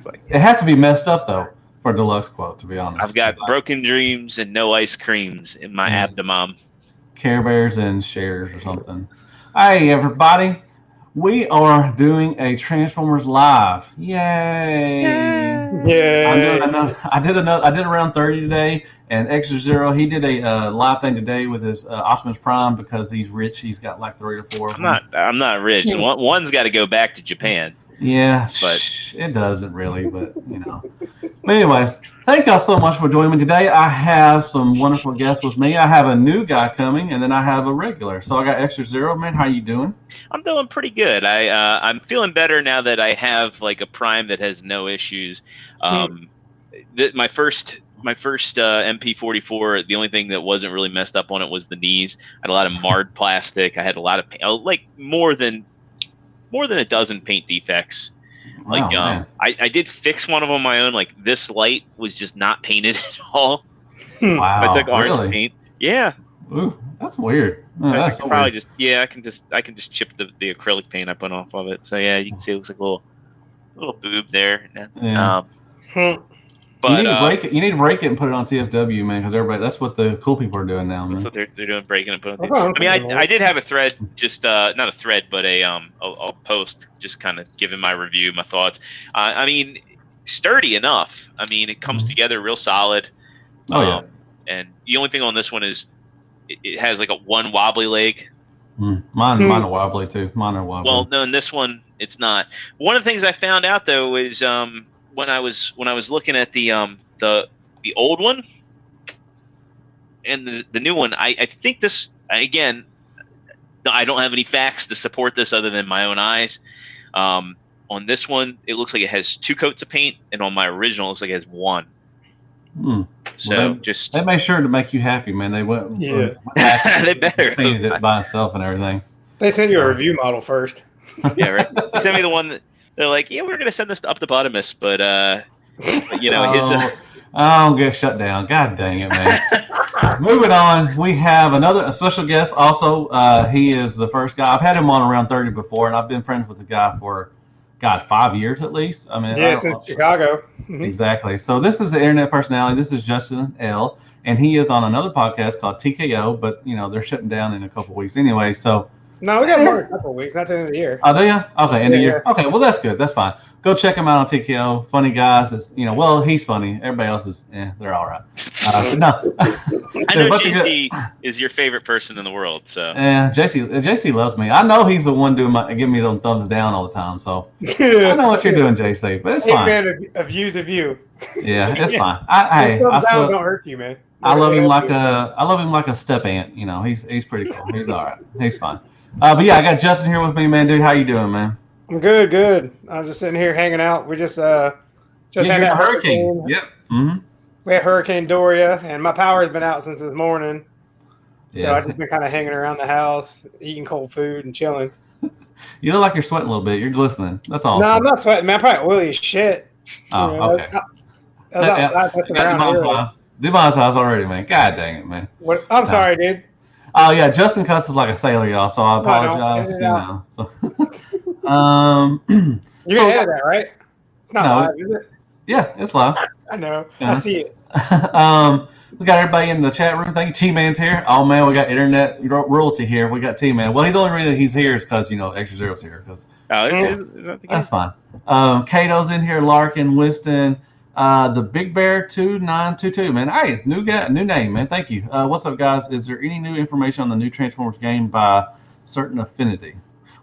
It's like It has to be messed up though for a deluxe quote, to be I've honest. got broken dreams and no ice creams in my Yeah, abdomen. Care Bears and shares or something. Hey everybody, we are doing a Transformers live. Yay! I'm doing Yay. another. I did around 30 today, and Extra Zero. He did a live thing today with his Optimus Prime because he's rich. He's got like 3 or 4 of I'm them. not. I'm not rich. One's got to go back to Japan. Yeah, But it doesn't really, but you know. But anyways, thank y'all so much for joining me today. I have some wonderful guests with me. I have a new guy coming, and then I have a regular. So I got Extra Zero, man. How you doing? I'm doing pretty good. I'm feeling better now that I have like a Prime that has no issues. Um, my first MP44. The only thing that wasn't really messed up on it was the knees. I had a lot of marred plastic. I had a lot of like more than a dozen paint defects. Like Oh man. I did fix one of them on my own. Like this light was just not painted at all. So I took Wow, orange really? paint. Yeah, Ooh, that's weird. Oh, I that's could so probably weird. just I can just chip the acrylic paint I put off of it. So yeah, you can see it looks like a little boob there. Yeah. You But need to break it. You need to break it and put it on TFW, man, because everybody. That's what the cool people are doing now, that's man. what they're doing, breaking and putting. I'm I mean, thinking, I did have a thread, just not a thread, but a post, just kind of giving my review, my thoughts. I mean, sturdy enough. I mean, it comes together real solid. Oh yeah. And the only thing on this one is it has like a one wobbly leg. Mine are wobbly too. Mine are Well, wobbly. no, in this one it's not. One of the things I found out though is when I was looking at the old one and the new one, I think this again. I don't have any facts to support this other than my own eyes. On this one, it looks like it has 2 coats of paint, and on my original, it looks like it has one. Hmm. So Well, they made sure to make you happy, man. They went yeah. back they and better. painted it by itself and everything. They sent you a So. review model first. Yeah, right. They sent me the one that they're like, yeah, we're gonna send this up to Bottomus, but you know, his. Oh, I don't get shut down. God dang it, man. Moving on, we have a special guest. Also, he is the first guy. I've had him on around 30 before, and I've been friends with the guy for, God, 5 years at least. I mean, I Yeah, don't since know. Chicago. Exactly. So this is the internet personality. This is Justin L, and he is on another podcast called TKO. But you know they're shutting down in a couple weeks anyway. So, No, we got more in a couple of weeks, not to the end of the year. oh, do you? Okay, end Yeah, of yeah. year. Okay, well that's good. That's fine. Go check him out on TKO. Funny guys. It's, well, he's funny. Everybody else is, they're all right. But no, I there's a know bunch of good. JC is your favorite person in the world, so Yeah, JC loves me. I know he's the one giving me those thumbs down all the time. So I know what you're doing, JC, but it's Hey, fine. fan of views of you. Yeah, it's yeah. fine. Those thumbs down don't hurt you, man. I love They him help like you. a step ant. You know, he's pretty cool. He's all right. He's fine. But yeah, I got Justin here with me, man. Dude, how you doing, man? I'm good, good. I was just sitting here hanging out. We just Yeah, had you're the that hurricane. hurricane. Yep. Mm-hmm. We had Hurricane Doria, and my power's been out since this morning. So Yeah. I've just been kind of hanging around the house, eating cold food and chilling. You look like you're sweating a little bit. You're glistening. That's No, awesome. I'm not sweating, man. I'm probably oily as shit. Oh, okay. I was Yeah, outside I messing got around earlier. Devon's house already, man. God dang it, man. What? I'm No. sorry, dude. Oh yeah, Justin cusses like a sailor, y'all. So I No, I don't. Edit apologize. it You out. know. So, um, You so didn't edit that, right? It's not no, live, is it? yeah, it's live. I know. I Yeah. see it. We got everybody in the chat room. Thank you. T-Man's here. Oh man, we got internet royalty here. We got T-Man. Well, he's the only reason he's here is because Extra Zero's here. Because Oh, Mm. is that the that's case? fine. Kato's in here. Larkin, Winston, the Big Bear 2922. Man, hey, new guy, new name, man. Thank you. What's up, guys? Is there any new information on the new Transformers game by Certain Affinity?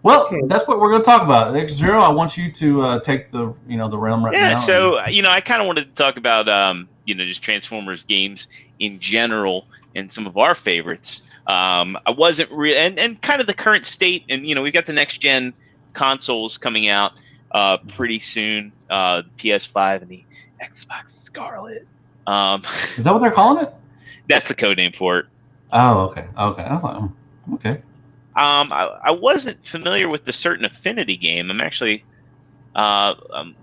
Well, that's what we're going to talk about. Extra Zero, I want you to take the realm right Yeah, now. so I kind of wanted to talk about just Transformers games in general and some of our favorites. I wasn't and kind of the current state, and we've got the next gen consoles coming out pretty soon, PS5 and the Xbox Scarlet. Is that what they're calling it? That's the code name for it. Oh, okay. Okay. I was like, okay. I wasn't familiar with the Certain Affinity game. I'm actually I'm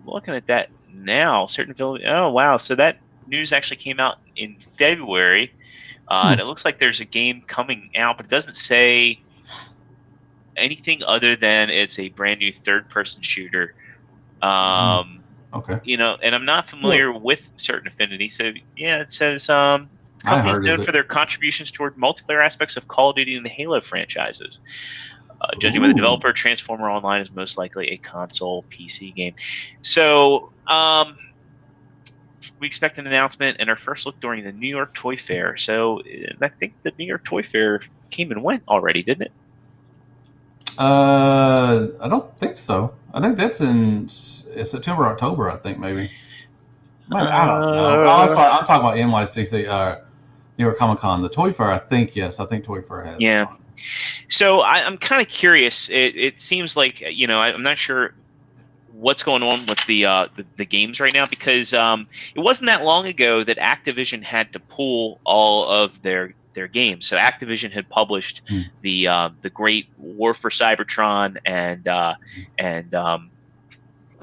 looking at that now. Certain Affinity. Oh wow! So that news actually came out in February, and it looks like there's a game coming out, but it doesn't say anything other than it's a brand new third-person shooter. Okay. And I'm not familiar with Certain Affinity. So yeah, it says I company is heard known of for it. their contributions toward multiplayer aspects of Call of Duty and the Halo franchises. Judging by the Ooh. developer, Transformer Online is most likely a console PC game. So we expect an announcement and our first look during the New York Toy Fair. So I think the New York Toy Fair came and went already, didn't it? I don't think so. I think that's in September, October. I think maybe. I don't know. Oh, I'm sorry. I'm talking about NYCC, New York Comic Con. The Toy Fair, I think yes. I think Toy Fair has. Yeah. So I'm kind of curious. It seems like I'm not sure what's going on with the games right now because it wasn't that long ago that Activision had to pull all of their games. So Activision had published the Great War for Cybertron and All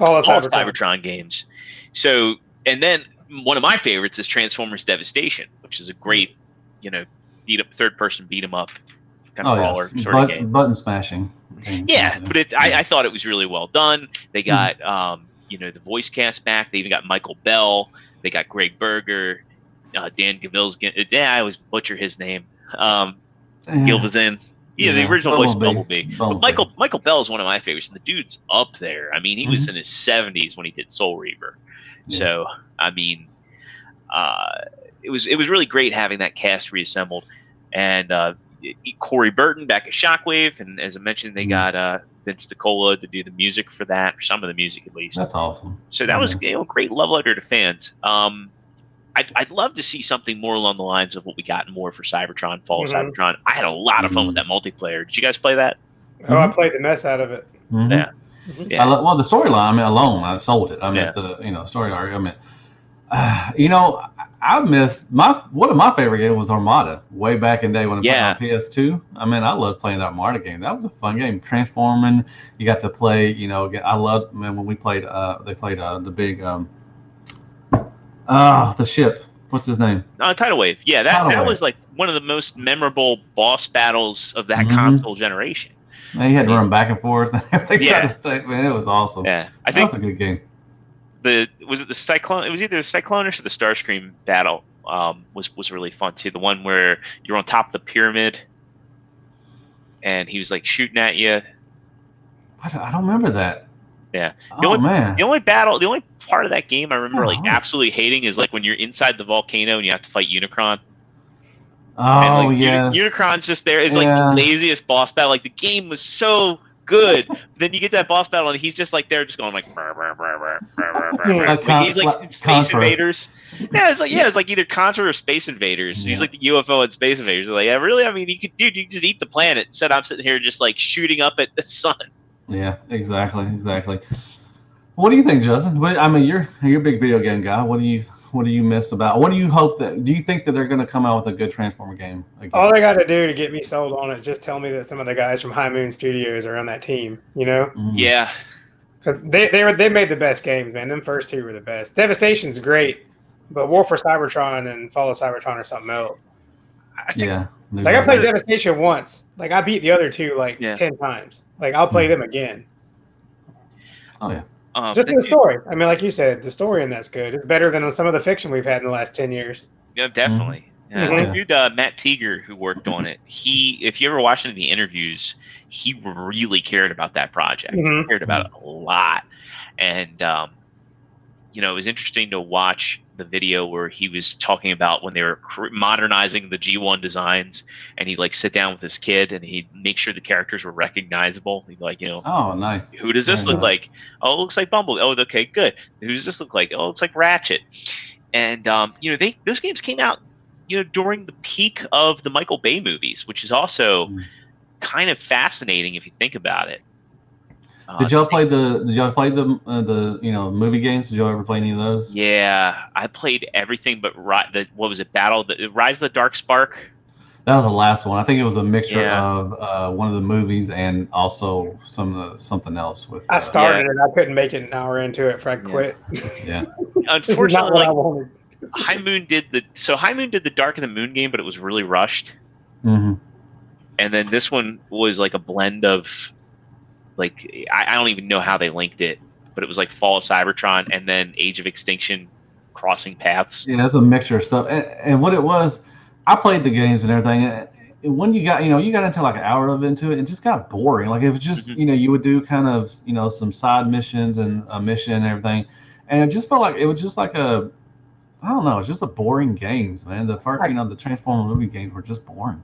of all of Cybertron. Cybertron games. So and then one of my favorites is Transformers Devastation, which is a great third person beat 'em up kind of brawler sort of game. Button smashing. Yeah, but I thought it was really well done. They got the voice cast back. They even got Michael Bell. They got Greg Berger, Dan Gaville's. I always butcher his name. Gil was in. Yeah, the original voice of Bumblebee. But Michael Bell is one of my favorites, and the dude's up there. I mean, he was in his 70s when he did Soul Reaver. Yeah. So I mean, it was really great having that cast reassembled, and Corey Burton back at Shockwave, and as I mentioned, they got Vince DiCola to do the music for that, or some of the music at least. That's awesome. So that was a great love letter to fans. I'd love to see something more along the lines of what we got more for Cybertron, Fall of Cybertron. I had a lot of fun with that multiplayer. Did you guys play that? Oh, I played the mess out of it. Yeah. Yeah. Well, the storyline, alone, I sold it. The story arc. I miss one of my favorite games was Armada way back in the day when it was on PS2. I loved playing that Armada game. That was a fun game. Transforming, you got to play. I loved when we played. They played the big the ship. What's his name? Tidal Wave. Yeah, that was like one of the most memorable boss battles of that console generation. Man, you had to run back and forth. Man, it was awesome. Yeah, I think think that was a good game. Was it the Cyclone? It was either the Cyclonus or the Starscream battle. Was really fun too. The one where you're on top of the pyramid, and he was like shooting at you. I don't remember that. Yeah. The only part of that game I remember absolutely hating is like when you're inside the volcano and you have to fight Unicron. Oh, Unicron's just there. It's like the laziest boss battle. Like the game was so good. Then you get that boss battle and he's just like there, just going like, he's like Space Invaders. Yeah, it's like either Contra or Space Invaders. He's like the UFO and Space Invaders. Like, yeah, really? I mean, you could just eat the planet. Instead, I'm sitting here just like shooting up at the sun. Yeah, exactly. What do you think, Justin? You're a big video game guy. What do you miss about? What do you hope do you think that they're going to come out with a good Transformer game again? All they got to do to get me sold on it is just tell me that some of the guys from High Moon Studios are on that team. Yeah, because they made the best games, man. Them first two were the best. Devastation's great, but War for Cybertron and Fall of Cybertron are something else. I played Devastation once. Like I beat the other two 10 times. Like I'll play them again. Oh yeah. Just the story. Like you said, the story in that's good. It's better than some of the fiction we've had in the last 10 years. Yeah, definitely. The dude Matt Teeger, who worked on it, if you ever watched any of the interviews, he really cared about that project. He cared about it a lot. And it was interesting to watch the video where he was talking about when they were modernizing the G1 designs, and he'd sit down with his kid and he'd make sure the characters were recognizable. He'd be oh, nice. Who does this look like? Oh, it looks like Bumblebee. Oh, okay, good. Who does this look like? Oh, it looks like Ratchet. And those games came out during the peak of the Michael Bay movies, which is also kind of fascinating if you think about it. Did y'all play the movie games? Did y'all ever play any of those? Yeah, I played everything but what was it? Rise of the Dark Spark. That was the last one. I think it was a mixture of one of the movies and also something else. I started it. I couldn't make it an hour into it, I quit. Yeah. Unfortunately, High Moon did the Dark of the Moon game, but it was really rushed. Mm-hmm. And then this one was like a blend of. I don't even know how they linked it. but it was like Fall of Cybertron and then Age of Extinction crossing paths. Yeah, it's a mixture of stuff. And what it was, I played the games and everything. And when you got into like an hour of into it, it just got boring. Like it was just, you would do kind of, some side missions and a mission and everything. And it just felt like it was just like I don't know, it's just a boring games, man. The first, the Transformer movie games were just boring.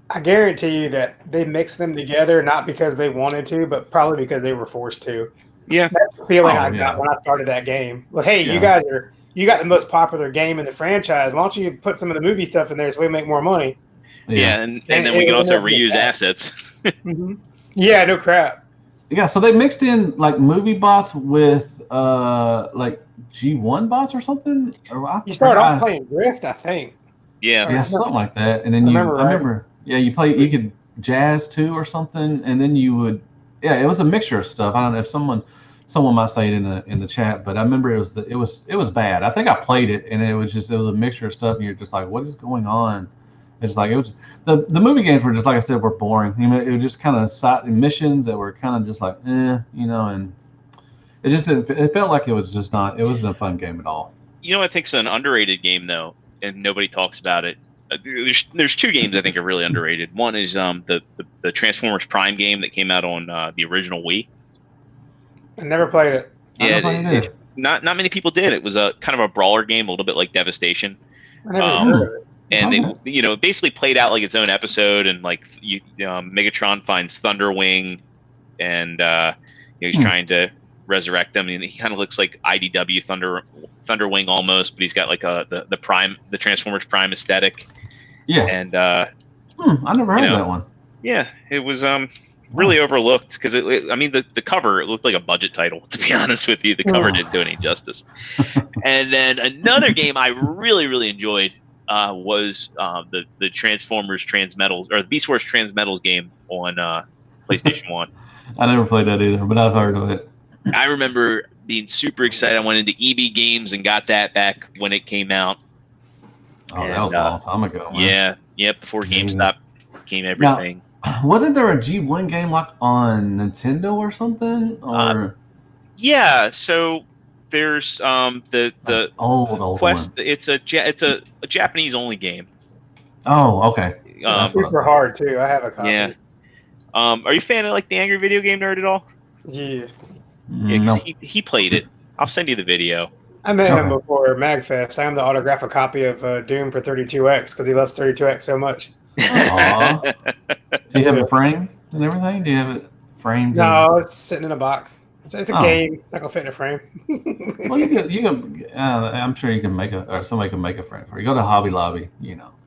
I guarantee you that they mixed them together not because they wanted to, but probably because they were forced to. Yeah, that's the feeling I got when I started that game. Well, hey, you got the most popular game in the franchise. Why don't you put some of the movie stuff in there so we make more money? Yeah, and then we can also reuse assets. Yeah, no crap. Yeah, so they mixed in like movie bots with like G1 bots or something. You started off playing Rift, I think. Yeah, something like that. And then I remember, you could jazz too or something, and then you would, it was a mixture of stuff. I don't know if someone might say it in the chat, but I remember it was bad. I think I played it, and it was a mixture of stuff, and you're just like, what is going on? It's like the movie games were just, like I said, were boring. It was just kind of side missions that were kind of just like, and it just didn't. It felt like it wasn't a fun game at all. I think it's an underrated game though, and nobody talks about it. There's two games I think are really underrated. One is the Transformers Prime game that came out on the original Wii. I never played it. Yeah, not many people did. It was a kind of a brawler game, a little bit like Devastation. I never heard of it. And it basically played out like its own episode, and like Megatron finds Thunderwing, and he's trying to resurrect them, and he kind of looks like IDW Thunderwing almost, but he's got like the Transformers Prime aesthetic. Yeah. And I never heard of that one. Yeah, it was really overlooked because the cover, it looked like a budget title, to be honest with you. The cover didn't do any justice. And then another game I really, really enjoyed was the Transformers Transmetals, or the Beast Wars Transmetals game on PlayStation 1. I never played that either, but I've heard of it. I remember being super excited. I went into EB Games and got that back when it came out. Oh, that was a long time ago, man. Yeah, before GameStop came everything. Now, wasn't there a G1 game like on Nintendo or something? Or so there's the old Quest. one. It's a Japanese only game. Oh, okay. Super hard too. I have a copy. Yeah. Are you a fan of like the Angry Video Game Nerd at all? Yeah. Yeah, because he played it. I'll send you the video. I met him before MagFest. I am to autograph a copy of Doom for 32X because he loves 32X so much. Aww. Do you have it framed and everything? Do you have it framed? No, it's sitting in a box. It's a game. It's not gonna fit in a frame. Well, you can. I'm sure you can somebody can make a frame for you. Go to Hobby Lobby.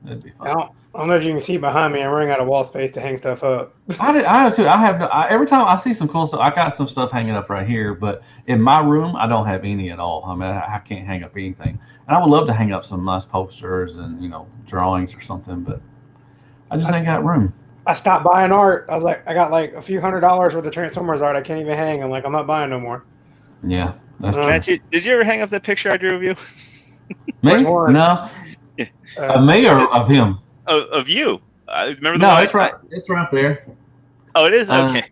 It'd be fun. I don't know if you can see behind me. I'm running out of wall space to hang stuff up. I do too. Every time I see some cool stuff, I got some stuff hanging up right here, but in my room, I don't have any at all. I mean, I can't hang up anything. And I would love to hang up some nice posters and drawings or something, but I just ain't got room. I stopped buying art. I was like, I got like a few $100s worth of Transformers art. I can't even hang. I'm like, I'm not buying no more. Yeah, that's true. Did you ever hang up that picture I drew of you? Me? No. Me or of him? Of you. Remember the No, one? it's right. It's right there. Oh, it is? Okay.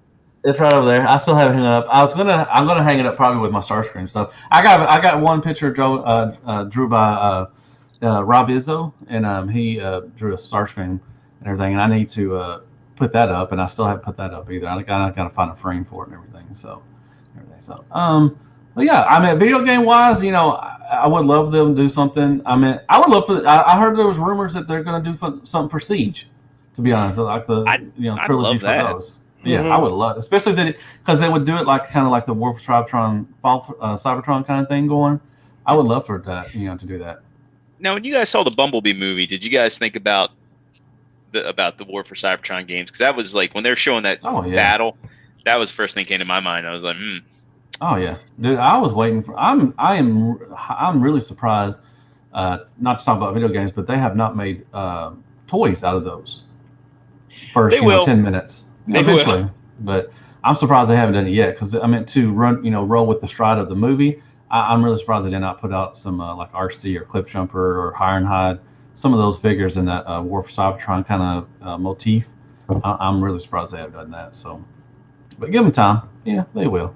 It's right over there. I still have it hung up. I'm gonna hang it up probably with my Starscream stuff. I got one picture drew by Rob Izzo, and he drew a Starscream and everything, and I need to put that up, and I still haven't put that up either. I gotta find a frame for it and everything. So, but yeah, I mean, video game wise, I would love them to do something. I mean, I would love I heard there was rumors that they're gonna do something for Siege. To be honest, like the trilogy for those. Yeah, I would love, especially because they would do it kind of like the War for Cybertron, Cybertron kind of thing going. I would love for that, to do that. Now, when you guys saw the Bumblebee movie, did you guys think about the War for Cybertron games? Because that was like when they were showing that battle, that was the first thing came to my mind. I was like, Oh yeah, dude! I was waiting for. I'm really surprised. Not to talk about video games, but they have not made toys out of those. First, 10 minutes eventually. But I'm surprised they haven't done it yet because I meant to roll with the stride of the movie. I'm really surprised they did not put out some like RC or Clip Jumper or Ironhide, some of those figures in that War for Cybertron kind of motif. I'm really surprised they haven't done that. So, but give them time. Yeah, they will.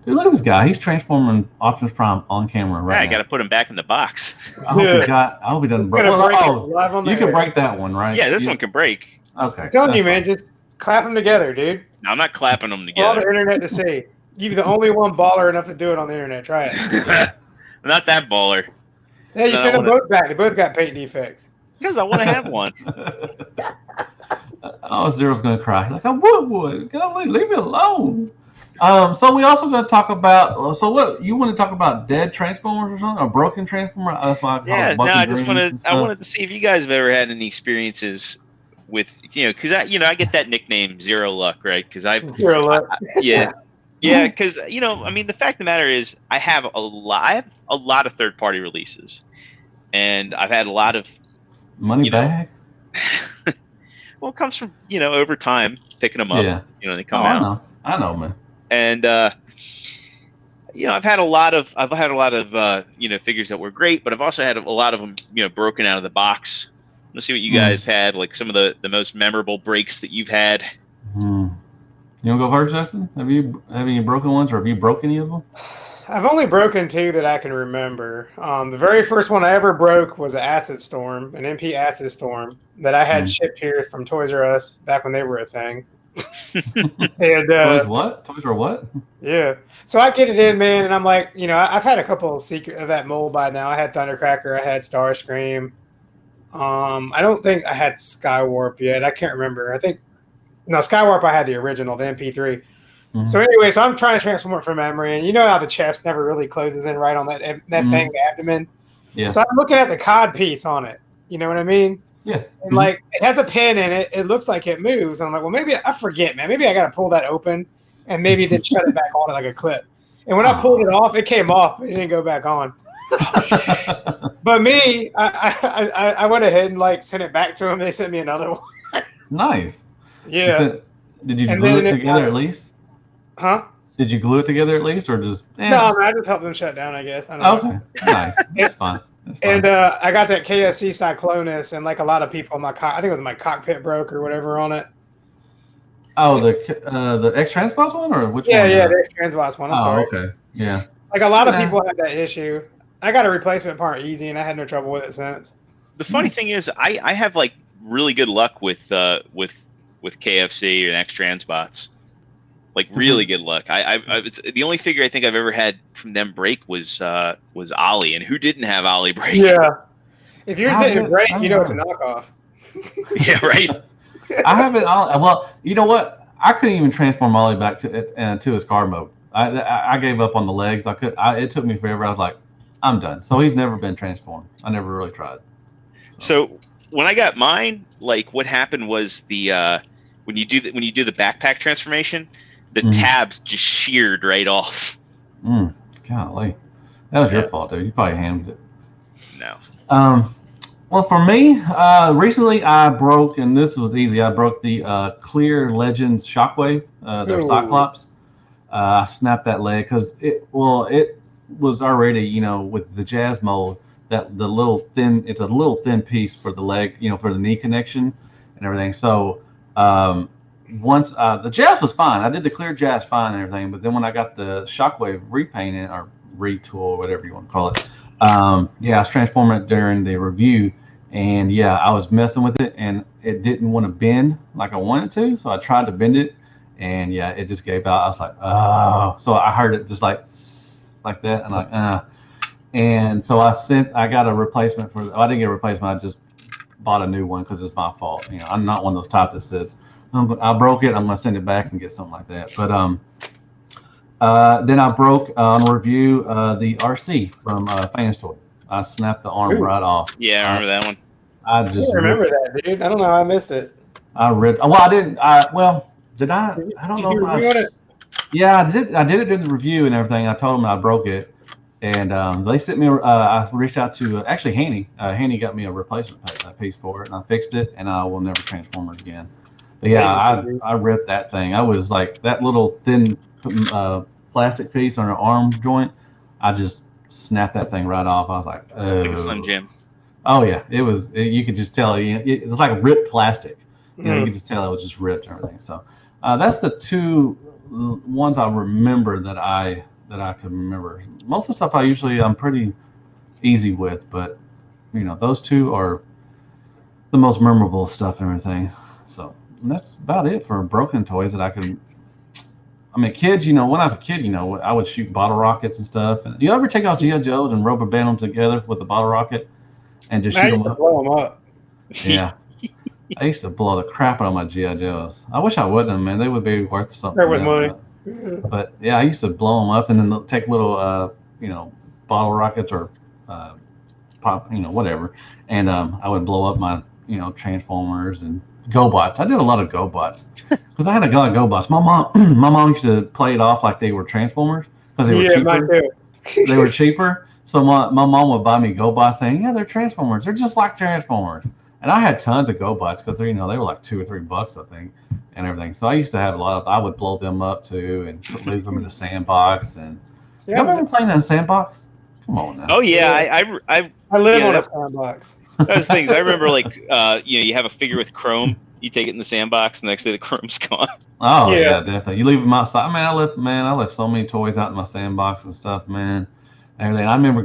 Dude, look at this guy. He's transforming Optimus Prime on camera right Yeah, I now. got to put him back in the box. I hope he doesn't break. You can break that one, right? Yeah, this one can break. Okay. I'm telling you, man, just clap them together, dude. No, I'm not clapping them For all the together. internet to see. You're the only one baller enough to do it on the internet. Try it. I'm not that baller. Yeah, you send them both back. They both got paint defects. Because I want to have one. Oh, Zero's gonna cry. Like I would. Golly, leave me alone. So we also going to talk about. So what you want to talk about? Dead Transformers or something? A broken Transformer? That's why I call it. I just wanted. I wanted to see if you guys have ever had any experiences with because I get that nickname Zero Luck, right? Because Zero Luck. Yeah, because I mean the fact of the matter is I have a lot of third-party releases, and I've had a lot of money bags. Well, it comes from over time picking them up. Yeah. They come out. I know, man. And I've had a lot of figures that were great, but I've also had a lot of them broken out of the box. Let's see what you guys had, like some of the most memorable breaks that you've had. You want to go first, Justin? Have you any broken ones, or have you broken any of them? I've only broken 2 that I can remember. The very first one I ever broke was an Acid Storm, an MP Acid Storm that I had shipped here from Toys R Us back when they were a thing. And Toys what? Toys R what? Yeah. So I get it in, man, and I'm like, I've had a couple of secret of that mold by now. I had Thundercracker, I had Starscream. I don't think I had Skywarp yet. I can't remember. Skywarp I had the original, the MP3. So anyway, I'm trying to transform it from memory, and you know how the chest never really closes in right on that thing, the abdomen. Yeah. So I'm looking at the cod piece on it. You know what I mean? Yeah. And like it has a pin in it. It looks like it moves. And I'm like, well, maybe I forget, man. Maybe I got to pull that open and maybe then shut it back on like a clip. And when I pulled it off, it came off. It didn't go back on. But me, I went ahead and like sent it back to them. They sent me another one. Nice. Yeah. Did you glue it together at least? Huh? Did you glue it together at least, or just? No, I just helped them shut down, I guess. I don't know. Nice. That's fine. And I got that KFC Cyclonus, and like a lot of people, I think it was my cockpit broke or whatever on it. Oh, the X Transbots one, or which one? Yeah, the X Transbots one. I'm sorry. Okay. Yeah. Like a lot of people had that issue. I got a replacement part easy, and I had no trouble with it since. The funny thing is, I have like really good luck with KFC and X Transbots. Like really good luck. It's the only figure I think I've ever had from them break was Ollie, and who didn't have Ollie break? Yeah, if yours didn't break, it's a knockoff. Yeah, right. I haven't. Well, you know what? I couldn't even transform Ollie back to his car mode. I gave up on the legs. It took me forever. I was like, I'm done. So he's never been transformed. I never really tried. So when I got mine, like what happened was when you do the backpack transformation, the tabs just sheared right off. Golly, that was your fault, dude. You probably hammed it. No. Well, for me, recently I broke, and this was easy. I broke the Clear Legends Shockwave, their Cyclops. I snapped that leg because it was already, with the Jazz mold, it's a little thin piece for the leg, for the knee connection and everything. So once the Jazz was fine, I did the Clear Jazz fine and everything, but then when I got the Shockwave repainted or retool, or whatever you want to call it, I was transforming it during the review, and I was messing with it, and it didn't want to bend like I wanted to, so I tried to bend it, and it just gave out. I was like, oh, so I heard it just like that, and like, and so I got a replacement I didn't get a replacement, I just bought a new one because it's my fault. I'm not one of those types that says, I broke it, I'm going to send it back and get something like that. But then I broke on review the RC from Fans Toy. I snapped the arm right off. Yeah, I remember that one. I remember that, dude. I don't know how I missed it. I ripped. Well, I didn't. Did I? I don't know if I. Yeah, I did. I did it during the review and everything. I told them I broke it, and they sent me. I reached out to actually Hanny. Hanny got me a replacement piece for it, and I fixed it, and I will never transform it again. But I ripped that thing. I was like that little thin plastic piece on an arm joint. I just snapped that thing right off. I was like, oh. Like a Slim Jim. Oh yeah, it was. You could just tell. It was like ripped plastic. You could just tell it was just ripped and everything. So that's the two ones I remember that I that I can remember. Most of the stuff I'm pretty easy with, but those two are the most memorable stuff and everything. So that's about it for broken toys that I can. I mean, kids, when I was a kid, I would shoot bottle rockets and stuff. And you ever take out G.I. Joes and rubber band them together with a bottle rocket and just shoot them up? Blow them up. Yeah. I used to blow the crap out of my G.I. Joes. I wish I wouldn't have, man. They would be worth something. They're with money. But yeah, I used to blow them up and then take little, bottle rockets or pop, whatever. And I would blow up my, Transformers and GoBots. I did a lot of GoBots because I had a lot of GoBots. My mom used to play it off like they were Transformers because they were cheaper. Mine too. They were cheaper. So my mom would buy me GoBots saying, yeah, they're Transformers. They're just like Transformers. And I had tons of GoBots because they were like $2 or $3, I think, and everything. So I used to have a lot of. I would blow them up too and leave them in the sandbox. And y'all remember playing in a sandbox? Come on now. Oh yeah, I live on a sandbox. Those things I remember, like you have a figure with chrome, you take it in the sandbox, and the next day the chrome's gone. Oh yeah, definitely. You leave them outside. I left so many toys out in my sandbox and stuff, man. Everything. I remember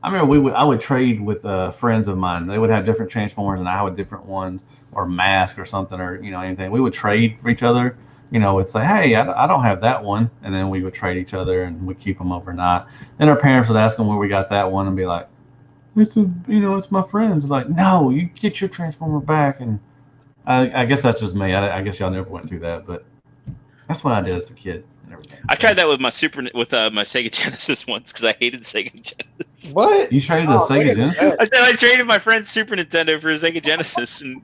I would trade with friends of mine. They would have different Transformers, and I had different ones, or Mask or something, or anything. We would trade for each other. Would say, hey, I don't have that one, and then we would trade each other, and we'd keep them overnight. Then our parents would ask them where we got that one, and be like, it's my friend's. Like, no, you get your Transformer back. And I guess that's just me. I guess y'all never went through that, but that's what I did as a kid. And everything. I tried that with my my Sega Genesis once because I hated Sega Genesis. What? You traded a Sega Genesis? I said I traded my friend's Super Nintendo for a Sega Genesis, and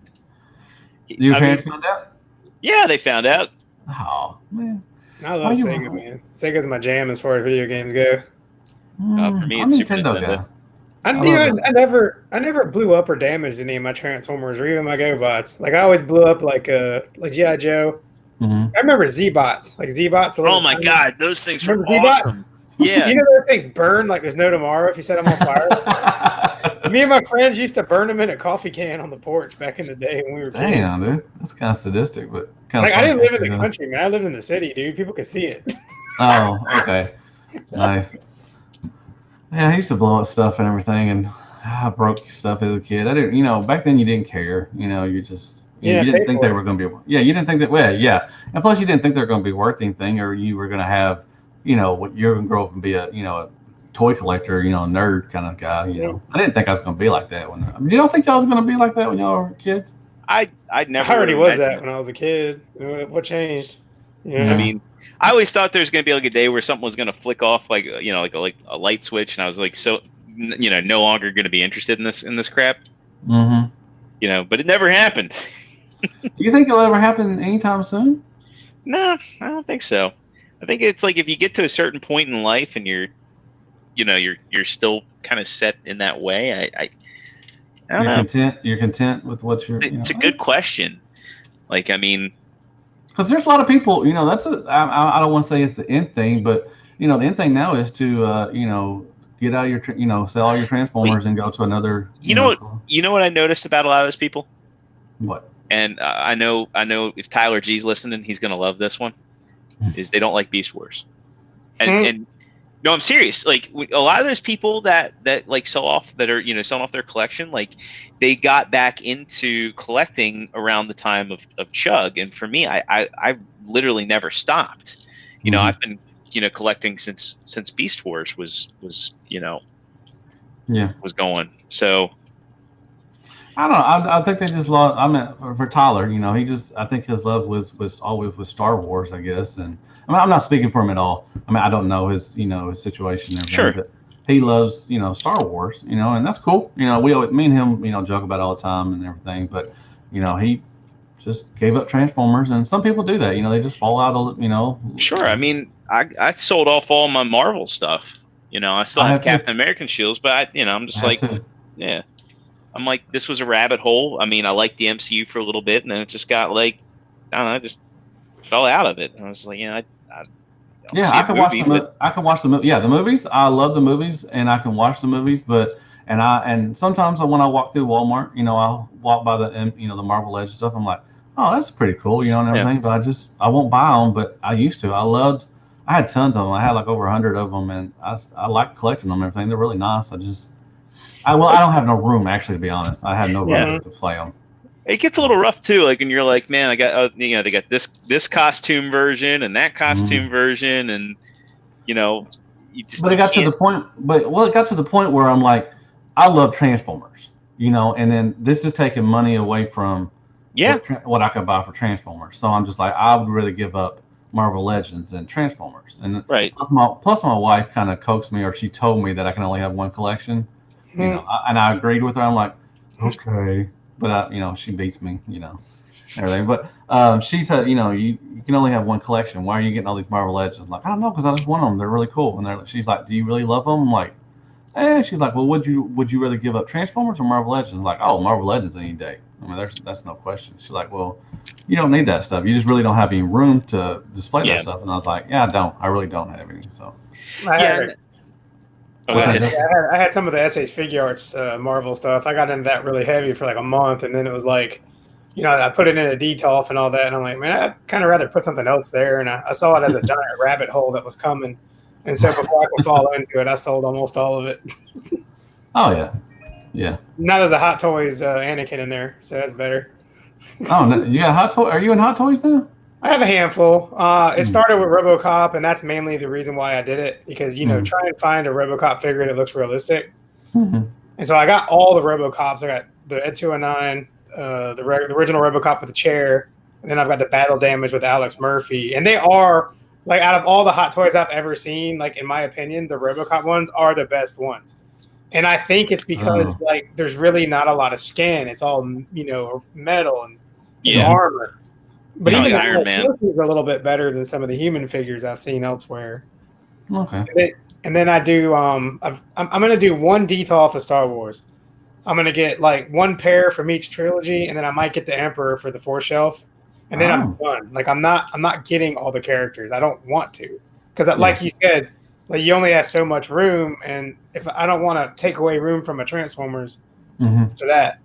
your parents found out? Yeah, they found out. Oh man, I love Sega, man. Sega's my jam as far as video games go. For me, it's Super Nintendo. Guy. I never blew up or damaged any of my Transformers or even my GoBots. Like I always blew up like G.I. Joe. Mm-hmm. I remember Z-Bots. Oh my god, those things were awesome. Yeah. You know those things burn like there's no tomorrow if you set them on fire? Me and my friends used to burn them in a coffee can on the porch back in the day when we were kids. Damn, dude. That's kind of sadistic, but kind of I didn't live in the country, man. I lived in the city, dude. People could see it. Oh, okay. Nice. Yeah, I used to blow up stuff and everything, and I broke stuff as a kid. I didn't, back then you didn't care. You just... you didn't think they were going to be... Yeah, you didn't think that... Well, yeah. And plus, you didn't think they were going to be worth anything, or you were going to have, what you're going to grow up and be a toy collector, a nerd kind of guy, I didn't think I was going to be like that. You don't think I was going to be like that when y'all were kids? I never... I already was that when I was a kid. What changed? Yeah. I mean, I always thought there was going to be like a day where something was going to flick off, like, like a light switch, and I was like, no longer going to be interested in this crap. Mm-hmm. But it never happened. Do you think it'll ever happen anytime soon? No, I don't think so. I think it's like if you get to a certain point in life and you're still kind of set in that way. I don't know. You're content with what you're. It's a good question. Like, I mean, because there's a lot of people. I don't want to say it's the end thing, but the end thing now is to get out your sell all your Transformers and go to another. You know what I noticed about a lot of those people? What? And I know if Tyler G's listening, he's gonna love this one. Is they don't like Beast Wars, and no, I'm serious. Like a lot of those people that like sell off that are selling off their collection, like they got back into collecting around the time of Chug, and for me, I've literally never stopped. I've been collecting since Beast Wars was was going. So I don't know. I think they just lost. I mean, for Tyler, I think his love was always with Star Wars, I guess. And I mean, I'm not speaking for him at all. I mean, I don't know his his situation. And everything, sure. But he loves Star Wars, and that's cool. Me and him joke about it all the time and everything. But he just gave up Transformers, and some people do that. They just fall out of Sure. I mean, I sold off all my Marvel stuff. I still have Captain American shields, but I'm just like, yeah. I'm like, this was a rabbit hole. I mean, I liked the MCU for a little bit, and then it just got like, I don't know, I just fell out of it. And I was like, I can watch the movie. Yeah, the movies. I love the movies, and I can watch the movies. But and sometimes when I walk through Walmart, I'll walk by the the Marvel Legends stuff. I'm like, oh, that's pretty cool, and everything. Yeah. But I won't buy them. But I used to. I loved I had tons of them. I had like over 100 of them, and I like collecting them and everything. They're really nice. I don't have no room actually, to be honest. I have no room to play them. It gets a little rough too, like when you're like, man, I got they got this costume version and that costume version, and you just. But it got to the point. It got to the point where I'm like, I love Transformers, and then this is taking money away from what I could buy for Transformers. So I'm just like, I would really give up Marvel Legends and Transformers, and plus my wife kind of coaxed me, or she told me that I can only have one collection, and I agreed with her. I'm like, okay. But she beats me, everything. But she said, you can only have one collection. Why are you getting all these Marvel Legends? I'm like, I don't know, because I just want them. They're really cool. And she's like, do you really love them? I'm like, She's like, well, would you rather give up Transformers or Marvel Legends? I'm like, oh, Marvel Legends any day. I mean, that's no question. She's like, well, you don't need that stuff. You just really don't have any room to display that stuff. And I was like, yeah, I don't. I really don't have any. So. I had some of the SH Figure Arts Marvel stuff. I got into that really heavy for like a month, and then it was like, I put it in a DTOF and all that, and I'm like, man, I'd kind of rather put something else there. And I saw it as a giant rabbit hole that was coming, and so before I could fall into it, I sold almost all of it. Oh yeah. Now there's a Hot Toys Anakin in there, so that's better. Oh, no, you got Hot Toys? Are you in Hot Toys now? I have a handful. It started with RoboCop, and that's mainly the reason why I did it, because, try and find a RoboCop figure that looks realistic. Mm-hmm. And so I got all the RoboCops. I got the Ed 209, the original RoboCop with the chair, and then I've got the Battle Damage with Alex Murphy. And they are, like, out of all the Hot Toys I've ever seen, like, in my opinion, the RoboCop ones are the best ones. And I think it's because, like, there's really not a lot of skin. It's all, metal and armor. But even Iron Man is a little bit better than some of the human figures I've seen elsewhere. Okay. And then I do. I'm going to do one DTOF of Star Wars. I'm going to get like one pair from each trilogy, and then I might get the Emperor for the 4 shelf, and then I'm done. Like I'm not getting all the characters. I don't want to, because like you said, like you only have so much room, and if I don't want to take away room from a Transformers for that.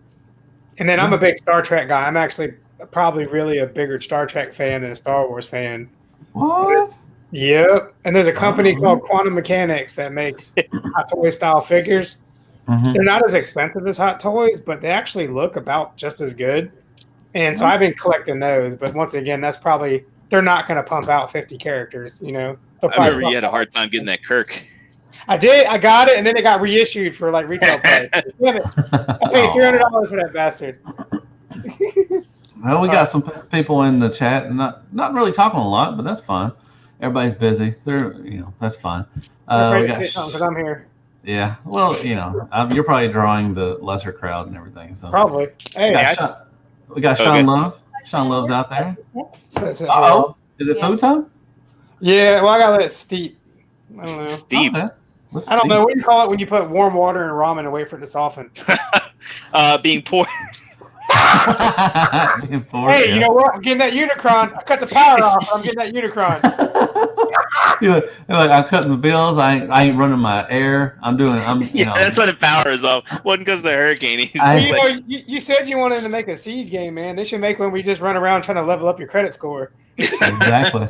And then I'm a big Star Trek guy. I'm actually probably really a bigger Star Trek fan than a Star Wars fan. What? Yep. And there's a company called Quantum Mechanics that makes Hot Toy style figures. They're not as expensive as Hot Toys, but they actually look about just as good. And so I've been collecting those. But once again, they're not going to pump out 50 characters. I remember you had a hard time getting that Kirk. I did. I got it, and then it got reissued for like retail price. Damn it! I paid $300 for that bastard. Well, we got some people in the chat, not really talking a lot, but that's fine. Everybody's busy. That's fine. Because I'm here. Yeah. Well, you're probably drawing the lesser crowd and everything. So probably. Hey, we got Sean Love. Sean Love's out there. That's it. Is it food time? Yeah. Well, I gotta let it steep. I don't know. Steep. Okay. I don't know. What do you call it when you put warm water in ramen and wait for it to soften? Being poured. Hey, you know what? I'm getting that Unicron. I cut the power off. I'm getting that Unicron. You're like, I'm cutting the bills. I ain't running my air. That's why the power is off. Wasn't because of the hurricane. You said you wanted to make a siege game, man. They should make one where you just run around trying to level up your credit score. Exactly.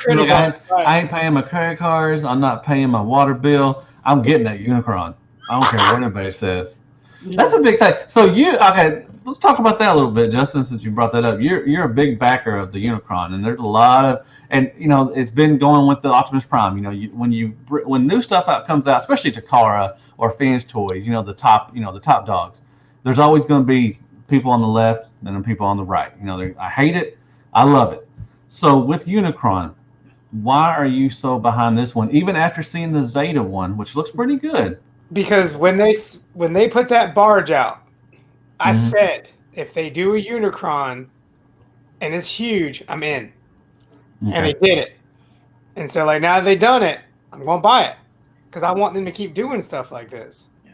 Look, I ain't paying my credit cards. I'm not paying my water bill. I'm getting that Unicron. I don't care what anybody says. That's a big thing. So let's talk about that a little bit, Justin, since you brought that up. You're a big backer of the Unicron, and there's a lot of, and it's been going with the Optimus Prime. When new stuff comes out, especially Takara or Fans Toys, the top dogs. There's always going to be people on the left and then people on the right. I hate it, I love it. So with Unicron, why are you so behind this one, even after seeing the Zeta one, which looks pretty good? Because when they put that barge out, I said, if they do a Unicron and it's huge, I'm in. Okay. And they did it. And so now they've done it, I'm going to buy it because I want them to keep doing stuff like this. Yeah.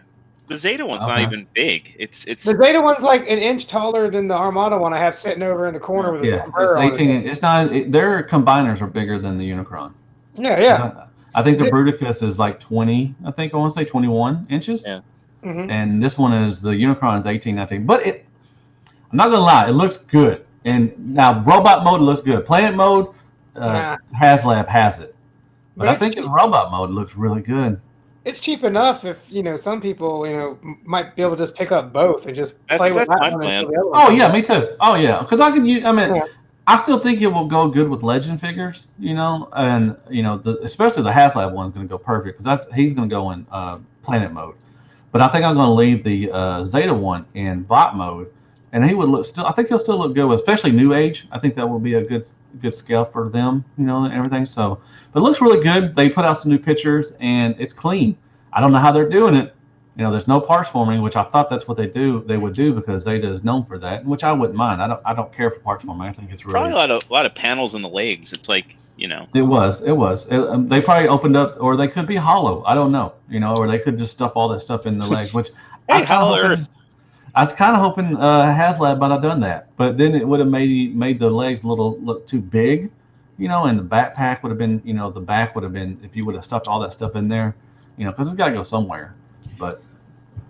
The Zeta one's not even big. It's the Zeta one's like an inch taller than the Armada one I have sitting over in the corner with it's 18. It's not. Their combiners are bigger than the Unicron. Yeah. I think the Bruticus is like 20. I think I want to say 21 inches. Yeah. And this one the Unicron is 18, 19. But I'm not gonna lie, it looks good. And now robot mode looks good. Planet mode, HasLab has it. But I think in robot mode it looks really good. It's cheap enough if some people might be able to just pick up both and just play with that one until the other one. Oh yeah, me too. Oh yeah, because I can use. I mean, I still think it will go good with Legend figures. And especially the HasLab one's going to go perfect because he's going to go in planet mode. But I think I'm going to leave the Zeta one in bot mode, and he would look still. I think he'll still look good, especially New Age. I think that will be a good scale for them, and everything. So, but it looks really good. They put out some new pictures, and it's clean. I don't know how they're doing it. There's no parts forming, which I thought that's what they would do because Zeta is known for that, which I wouldn't mind. I don't care for parts forming. I think it's really probably a lot of panels in the legs. It's like It was. They probably opened up, or they could be hollow. I don't know. Or they could just stuff all that stuff in the legs, which hey, Hollow Earth. I was kind of hoping HasLab might have done that, but then it would have made the legs look too big, and the backpack would have been, the back would have been, if you would have stuffed all that stuff in there, because it's got to go somewhere. But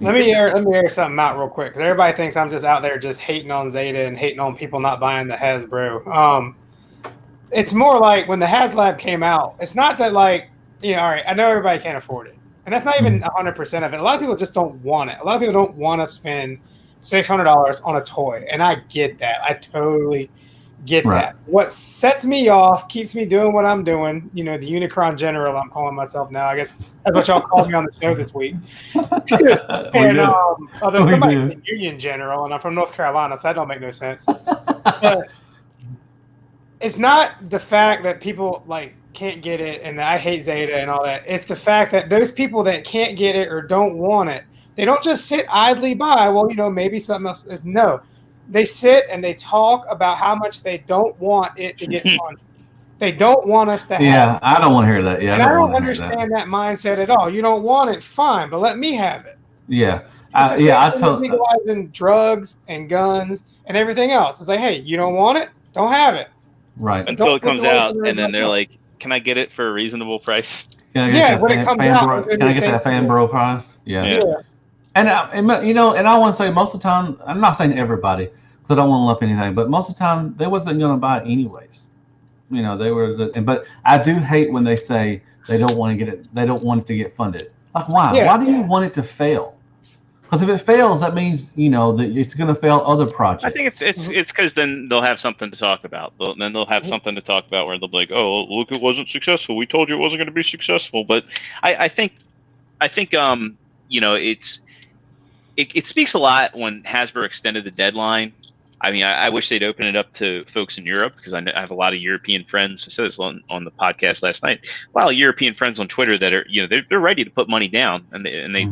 let me air something out real quick, because everybody thinks I'm just out there just hating on Zeta and hating on people not buying the Hasbro. It's more like when the HasLab came out, it's not that all right, I know everybody can't afford it. And that's not even 100% of it. A lot of people just don't want it. A lot of people don't want to spend $600 on a toy. And I get that. I totally get that. What sets me off, keeps me doing what I'm doing, the Unicron General, I'm calling myself now. I guess that's what y'all called me on the show this week. And there's somebody in Union General, and I'm from North Carolina, so that don't make no sense. But it's not the fact that people can't get it and I hate Zeta and all that. It's the fact that those people that can't get it or don't want it, they don't just sit idly by. Well, maybe something else is. No, they sit and they talk about how much they don't want it to get funded. They don't want us to have it. I don't want to hear that. Yeah, and I don't understand that mindset at all. You don't want it, fine, but let me have it. Yeah. I totally legalizing drugs and guns and everything else. It's like, hey, you don't want it? Don't have it. Right. Until it comes out, and then they're like, can I get it for a reasonable price? When it comes out, can I get that Fanbro price? Yeah. And I want to say most of the time, I'm not saying everybody because I don't want to lump anything, but most of the time they wasn't going to buy it anyways. They were. But I do hate when they say they don't want to get it. They don't want it to get funded. Like why? Yeah. Why do you want it to fail? Because if it fails, that means that it's going to fail other projects. I think it's because then they'll have something to talk about. Then they'll have something to talk about where they'll be like, "Oh, look, it wasn't successful. We told you it wasn't going to be successful." But I think it speaks a lot when Hasbro extended the deadline. I mean, I wish they'd open it up to folks in Europe because I have a lot of European friends. I said this on the podcast last night. A lot of European friends on Twitter that are they're ready to put money down and they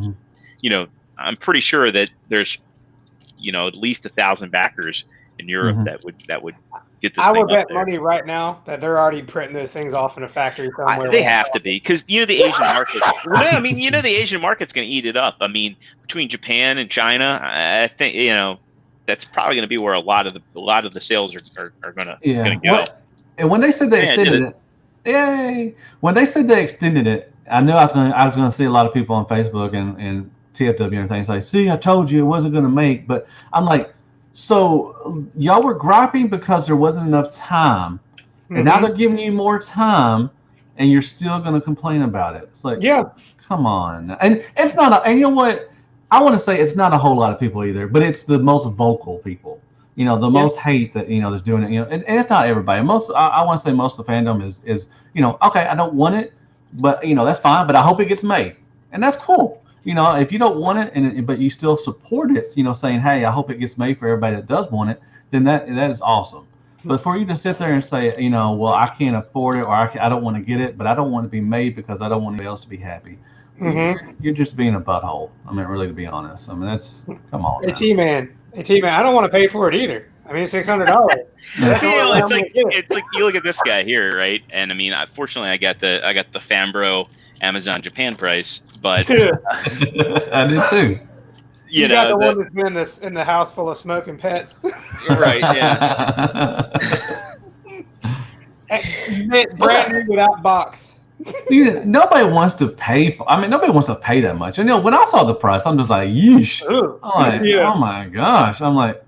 I'm pretty sure that there's, at least 1,000 backers in Europe that would get this. I would bet money right now that they're already printing those things off in a factory somewhere. They have to be because the Asian market. The Asian market's going to eat it up. I mean, between Japan and China, I think that's probably going to be where a lot of the sales are going to go. And when they said they extended it, when they said they extended it, I knew I was going to see a lot of people on Facebook and TFW and everything. It's like, see, I told you it wasn't going to make, but I'm like, so y'all were griping because there wasn't enough time, and now they're giving you more time, and you're still going to complain about it. It's like, come on. And it's not, and you know what? I want to say it's not a whole lot of people either, but it's the most vocal people. The most hate that that's doing it. And it's not everybody. I want to say most of the fandom is okay, I don't want it, but that's fine. But I hope it gets made, and that's cool. If you don't want it, but you still support it, saying, hey, I hope it gets made for everybody that does want it, then that is awesome. But for you to sit there and say, well, I can't afford it, or I don't want to get it, but I don't want to be made because I don't want anybody else to be happy. You're just being a butthole. I mean, really, to be honest. I mean, come on. Hey, man, I don't want to pay for it either. I mean, $600. It's like you look at this guy here, right? And I mean, fortunately, I got the Fanbro Amazon Japan price, but I did too. You got the one that's been in the house full of smoking pets, right? Yeah. Brand new without box. Nobody wants to pay for. I mean, nobody wants to pay that much. And when I saw the price, I'm just like, yeesh. I'm like, oh my gosh. I'm like,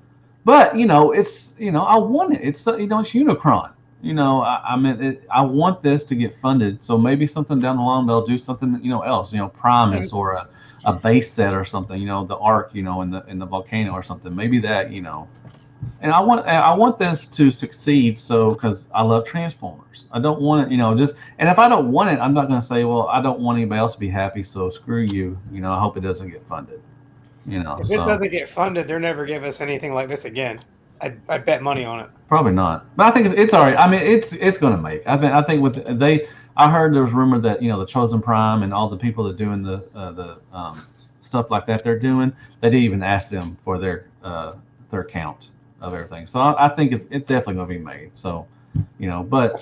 but it's I want it. It's it's Unicron. I mean, I want this to get funded, so maybe something down the line they'll do something, else, Primus or a base set or something, the Ark, in the volcano or something, maybe that, and I want this to succeed, so because I love Transformers, I don't want it, and if I don't want it, I'm not going to say, well, I don't want anybody else to be happy, so screw you, I hope it doesn't get funded, If this doesn't get funded, they'll never give us anything like this again. I bet money on it. Probably not, but I think it's all right. I mean, it's going to make. I think I heard there was rumor that the Chosen Prime and all the people that are doing the stuff like that they didn't even ask them for their count of everything. So I think it's definitely going to be made. So but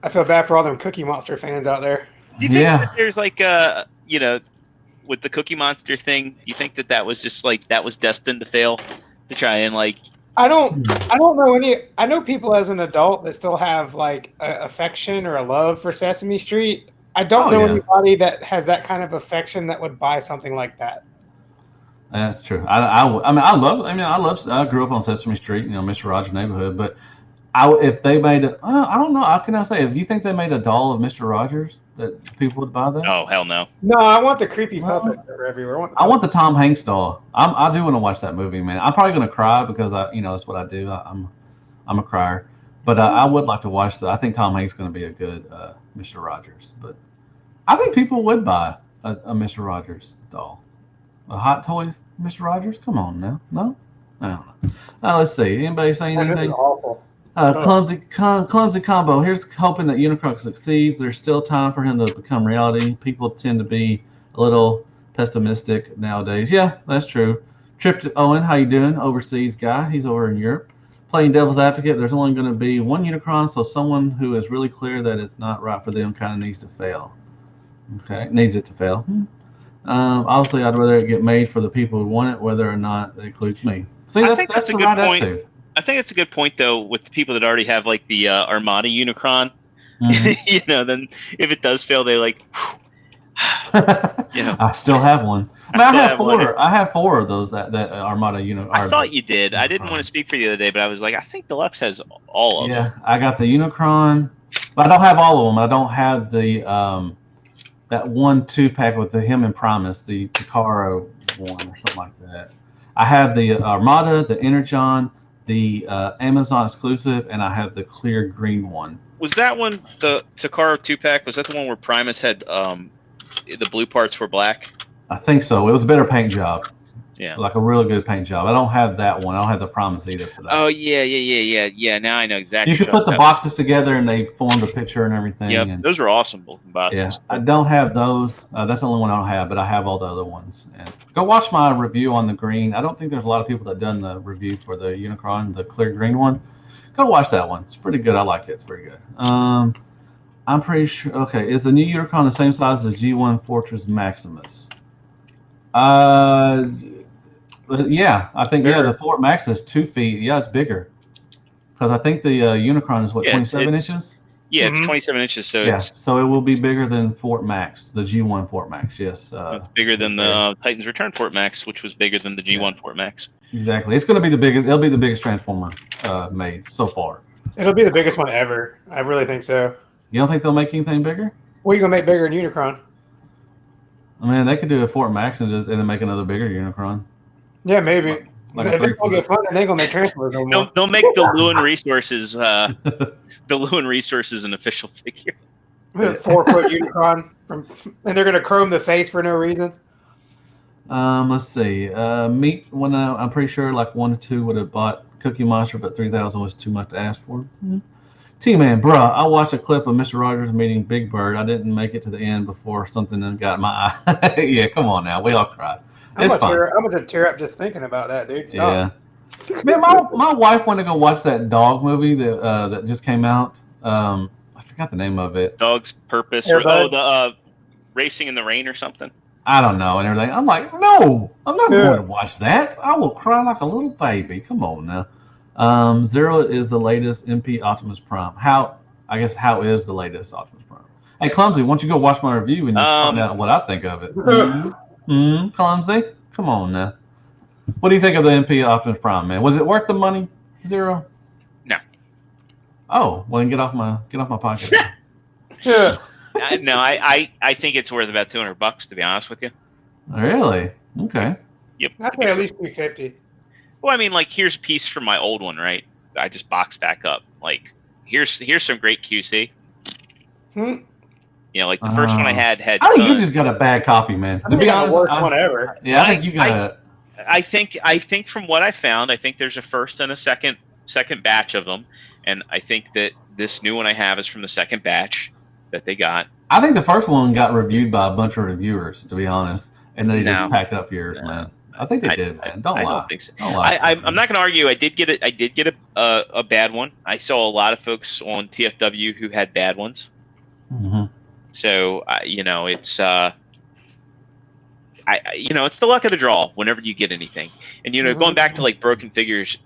I feel bad for all them Cookie Monster fans out there. Do you think that there's like with the Cookie Monster thing, do you think that was just like that was destined to fail, to try and like? I don't know any. I know people as an adult that still have like affection or a love for Sesame Street. I don't know anybody that has that kind of affection that would buy something like that. That's true. I grew up on Sesame Street, Mr. Rogers' Neighborhood, but if they made it, I don't know. How can I say? Do you think they made a doll of Mr. Rogers that people would buy that? Oh, hell no. No, I want the creepy puppets that are everywhere. I want the Tom Hanks doll. I do want to watch that movie, man. I'm probably going to cry because that's what I do. I'm a crier, but I would like to watch that. I think Tom Hanks is going to be a good Mr. Rogers, but I think people would buy a Mr. Rogers doll. A Hot Toys Mr. Rogers? Come on now. No? I don't know. Let's see. Anybody saying anything? Awful. Clumsy combo. Here's hoping that Unicron succeeds. There's still time for him to become reality. People tend to be a little pessimistic nowadays. Yeah, that's true. Trip to Owen, how you doing? Overseas guy. He's over in Europe. Playing devil's advocate, there's only going to be one Unicron, so someone who is really clear that it's not right for them kind of needs to fail. Okay, needs it to fail. Obviously, I'd rather it get made for the people who want it, whether or not it includes me. See, I think that's a good point. I think it's a good point, though, with the people that already have like the Armada Unicron. Mm-hmm. Then if it does fail, they like. I still have one. I have four. I have four of those that Armada Unicron. I thought you did. I didn't want to speak for the other day, but I was like, I think Deluxe has all of them. Yeah, I got the Unicron, but I don't have all of them. I don't have the that 1-2 pack with him and Primus, the Takaro one or something like that. I have the Armada, the Energon, the Amazon exclusive, and I have the clear green one. Was that one the Takaro 2-pack? Was that the one where Primus had the blue parts were black? I think so. It was a better paint job. Yeah, like a really good paint job. I don't have that one. I don't have the Primus either for that. Oh yeah. Now I know exactly. You could put the boxes together and they formed a picture and everything. Yeah, those are awesome looking boxes. Yeah, I don't have those. That's the only one I don't have, but I have all the other ones. And go watch my review on the green. I don't think there's a lot of people that done the review for the Unicron, the clear green one. Go watch that one. It's pretty good. I like it. It's pretty good. I'm pretty sure. Okay, is the new Unicron the same size as G1 Fortress Maximus? Yeah, I think the Fort Max is 2 feet. Yeah, it's bigger because I think the Unicron is 27 inches. Yeah, it's 27 inches. So so it will be bigger than Fort Max, the G1 Fort Max. Yes, it's bigger than the Titans Return Fort Max, which was bigger than the G1 Fort Max. Exactly, it's going to be the biggest. It'll be the biggest Transformer made so far. It'll be the biggest one ever. I really think so. You don't think they'll make anything bigger? What are you gonna make bigger than Unicron? I mean, they could do a Fort Max and then make another bigger Unicron. Yeah, maybe. If it's gonna get funded, they gonna make Transformers no more. They'll make the Lewin Resources, an official figure. 4-foot Unicron, and they're gonna chrome the face for no reason. Let's see. Meat. I'm pretty sure like 1 or 2 would have bought Cookie Monster, but 3,000 was too much to ask for. Mm-hmm. T-Man, bruh, I watched a clip of Mr. Rogers meeting Big Bird. I didn't make it to the end before something got in my eye. Yeah, come on now. We all cried. I'm gonna tear up just thinking about that, dude. Stop. Yeah. Man, my wife wanted to go watch that dog movie that just came out. I forgot the name of it. Dog's Purpose. The Racing in the Rain or something. I don't know and everything. I'm like, no, I'm not going to watch that. I will cry like a little baby. Come on now. Zero is the latest MP Optimus Prime. How is the latest Optimus Prime? Hey, Clumsy, why don't you go watch my review and find out what I think of it? Clumsy, come on now. What do you think of the MP Optimus Prime, man? Was it worth the money, Zero? No. Oh, well, then get off my podcast. Yeah. No, I think it's worth about $200 to be honest with you. Really? Okay. Yep. I pay at least $250. Well, I mean, like here's a piece from my old one, right? I just boxed back up. Like here's some great QC. Hmm. You know, like the first one I had I think you tons. just got a bad copy, man. I To be think honest, the worst one ever. yeah, I think you got. I think from what I found, I think there's a first and a second batch of them, and I think that this new one I have is from the second batch that they got. I think the first one got reviewed by a bunch of reviewers, to be honest, and they just No. packed up yours, man. I think they did, man. Don't lie. I don't think so. Don't lie. I'm not going to argue. I did get a bad one. I saw a lot of folks on TFW who had bad ones. Mm-hmm. So you know, it's it's the luck of the draw whenever you get anything. And you know, going back to like broken figures,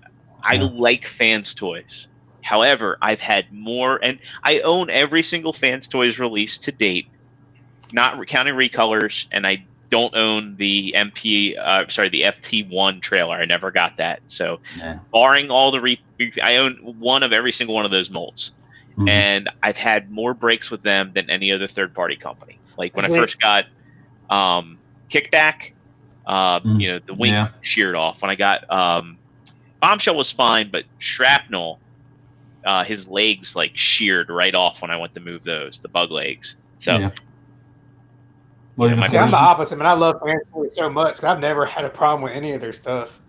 I like fans toys. However, I've had more, and I own every single fans toys release to date, not counting recolors, and I don't own the the FT1 trailer. I never got that. So, barring all the I own one of every single one of those molds, and I've had more breaks with them than any other third-party company. Like when I first got Kickback, the wing sheared off. When I got Bombshell was fine, but Shrapnel, his legs like sheared right off when I went to move those, the bug legs. So. Yeah. See, I'm the opposite, man. I love fans toys so much because I've never had a problem with any of their stuff.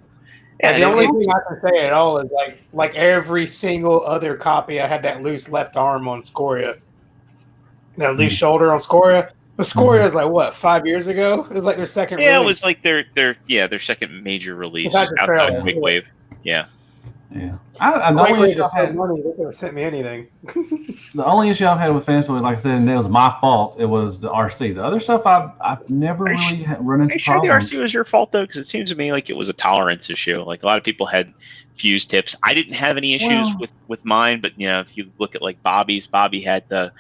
Yeah, the only thing I can say at all is like every single other copy, I had that loose left arm on Scoria, that loose shoulder on Scoria. But Scoria is like what, 5 years ago? It was like their second. Yeah, release. It was like their second major release outside of Quickwave. Yeah. Yeah, I the only issue I've had. Money, they could have sent me anything. The only issue I've had with fans toys, like I said, and it was my fault. It was the RC. The other stuff I've never really run into problems. Are you sure the RC was your fault though? Because it seems to me like it was a tolerance issue. Like a lot of people had fuse tips. I didn't have any issues with mine, but you know, if you look at like Bobby had the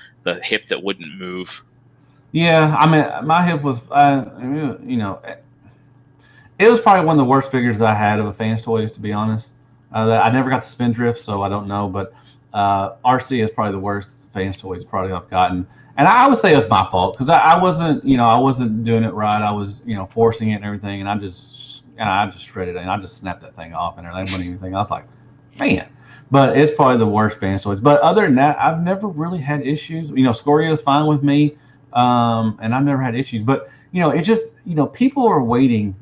hip that wouldn't move. Yeah, I mean, my hip was, it was probably one of the worst figures that I had of a fans toys, to be honest. I never got the spindrift, so I don't know. But RC is probably the worst fans toys probably I've gotten, and I would say it was my fault because I wasn't doing it right. I was forcing it and everything, and I just shredded it and I just snapped that thing off and everything. Wasn't anything. I was like, man. But it's probably the worst fans toys. But other than that, I've never really had issues. Scoria is fine with me, and I've never had issues. But it's just people are waiting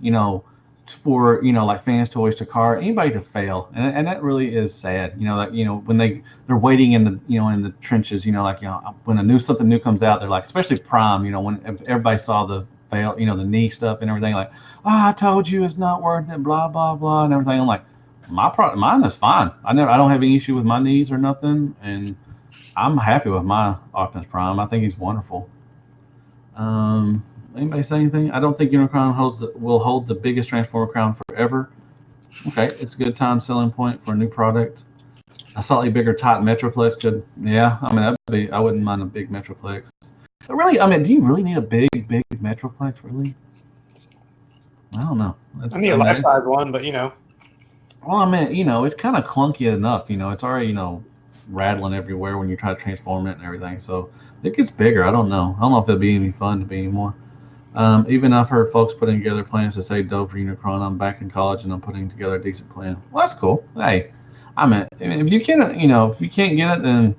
for like fans toys to anybody to fail, and that really is sad. When they're waiting in the in the trenches, when something new comes out, they're like, especially Prime, when everybody saw the fail, the knee stuff and everything, like, I told you it's not worth it, blah blah blah and everything. I'm like, mine is fine. I don't have any issue with my knees or nothing, and I'm happy with my Optimus Prime. I think he's wonderful. Anybody say anything? I don't think Unicron will hold the biggest Transformer crown forever. Okay, it's a good time selling point for a new product. A slightly bigger Titan Metroplex could, I wouldn't mind a big Metroplex. But really, do you really need a big Metroplex, really? I don't know. I need a life-size one, but Well, it's kind of clunky enough. It's already, rattling everywhere when you try to transform it and everything. So it gets bigger. I don't know. I don't know if it'd be any fun to be anymore. Even I've heard folks putting together plans to save dough for Unicron. I'm back in college and I'm putting together a decent plan. Well, that's cool. Hey, if you can't, if you can't get it, then,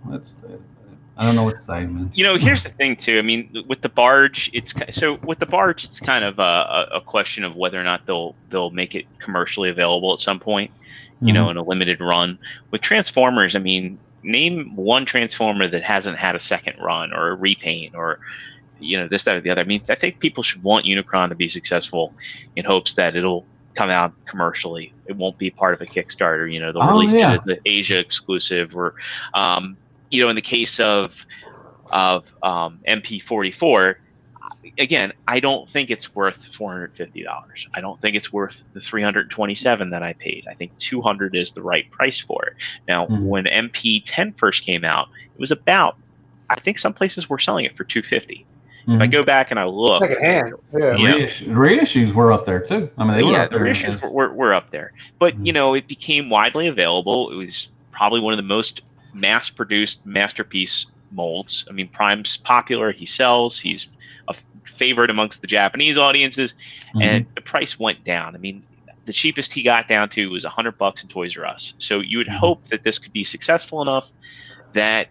that's. I don't know what to say, man. Here's the thing too. I mean, with the barge, it's kind of a question of whether or not they'll make it commercially available at some point. In a limited run. With Transformers, I mean, name one Transformer that hasn't had a second run or a repaint or this, that, or the other. I mean, I think people should want Unicron to be successful in hopes that it'll come out commercially. It won't be part of a Kickstarter. They'll release it as an Asia exclusive, or in the case of MP44, again, I don't think it's worth $450. I don't think it's worth the $327 that I paid. I think $200 is the right price for it. Now, when MP10 first came out, it was about, I think some places were selling it for $250. If I go back and I look, reissues were up there too. I mean, they were up there. The reissues were up there, but it became widely available. It was probably one of the most mass-produced masterpiece molds. I mean, Prime's popular. He sells. He's a favorite amongst the Japanese audiences, and the price went down. I mean, the cheapest he got down to was $100 in Toys R Us. So you would hope that this could be successful enough that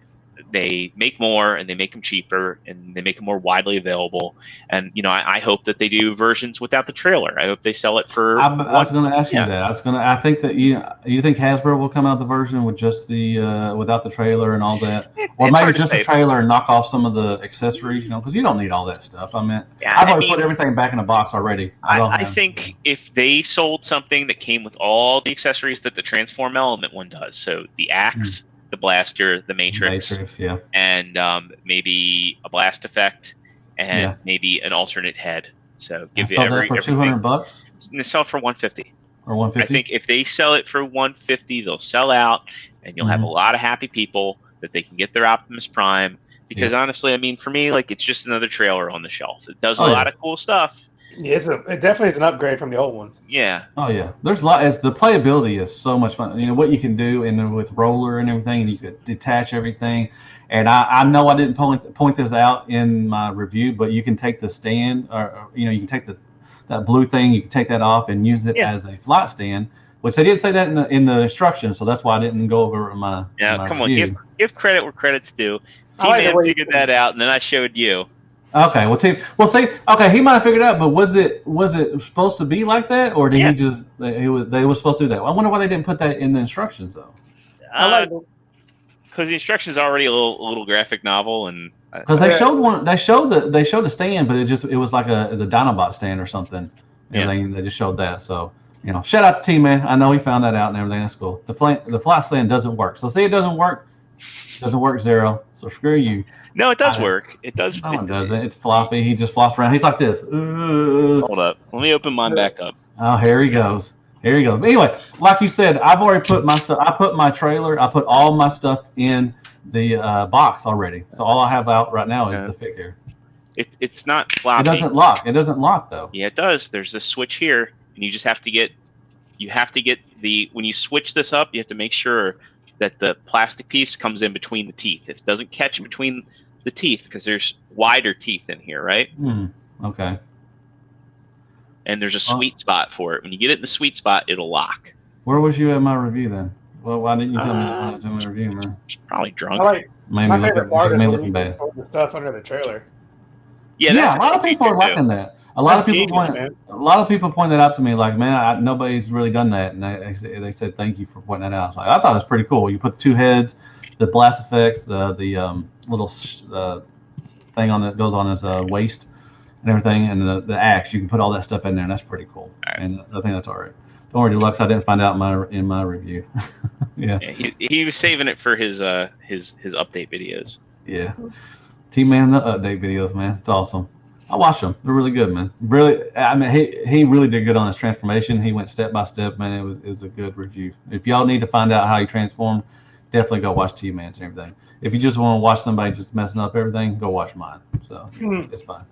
they make more and they make them cheaper and they make them more widely available. And I hope that they do versions without the trailer. I hope they sell it for. I was going to ask you that. I think that you think Hasbro will come out the version with just the without the trailer and all that, or maybe just the trailer and knock off some of the accessories. Because you don't need all that stuff. I mean, I've already put everything back in a box already. I think if they sold something that came with all the accessories that the Transform Element one does, so the axe. The blaster, the Matrix, and maybe a blast effect, and maybe an alternate head. So give you that for $200. And they sell it for $150 or $150. I think if they sell it for $150, they'll sell out, and you'll have a lot of happy people that they can get their Optimus Prime. Because honestly, I mean, for me, like it's just another trailer on the shelf. It does a lot of cool stuff. Yeah, it definitely is an upgrade from the old ones. Yeah. Oh yeah, there's a lot. The playability is so much fun. What you can do, and then with roller and everything, and you could detach everything. And I know I didn't point this out in my review, but you can take the stand, or you can take that blue thing, you can take that off and use it as a flight stand. Which they didn't say that in the instructions, so that's why I didn't go over my. Yeah, come on, give credit where credit's due. T-Man figured that out, and then I showed you. Okay, he might have figured it out, but was it supposed to be like that, or did he just they were supposed to do that? I wonder why they didn't put that in the instructions though. Because the instructions are already a little graphic novel, and because they showed the stand, but it was like the Dinobot stand or something. They just showed that. So shout out to T-Man. I know he found that out and everything. That's cool. The flight stand doesn't work. So see, it doesn't work. Doesn't work, Zero. So screw you. No, it does work. It does. No, it doesn't. It's floppy. He just flops around. He's like this. Hold up. Let me open mine back up. Oh, here he goes. Here he goes. But anyway, like you said, I've already put my stuff. I put my trailer. I put all my stuff in the box already. So all I have out right now is the figure. It's not floppy. It doesn't lock. It doesn't lock though. Yeah, it does. There's a switch here, and you just have to get. You have to get when you switch this up, you have to make sure that the plastic piece comes in between the teeth. If it doesn't catch between the teeth, because there's wider teeth in here, right? Okay. And there's a sweet spot for it. When you get it in the sweet spot, it'll lock. Where was you at my review then? Well, why didn't you tell me when I did my review, man? Probably drunk. My favorite part is looking bad. The stuff under the trailer. Yeah, a lot of people are liking that. A lot of people point that out to me, like, man, nobody's really done that, and they said thank you for pointing that out. I was like, I thought it was pretty cool. You put the two heads, the blast effects, the little thing on that goes on his waist and everything, and the axe. You can put all that stuff in there, and that's pretty cool. Right. And I think that's all right. Don't worry, Deluxe. I didn't find out in my review. Yeah, he was saving it for his update videos. Yeah, T-Man the update videos, man. It's awesome. I watch them. They're really good, man. Really, I mean, he really did good on his transformation. He went step by step, man. It was a good review. If y'all need to find out how he transformed, definitely go watch T-Man's and everything. If you just want to watch somebody just messing up everything, go watch mine. So it's fine.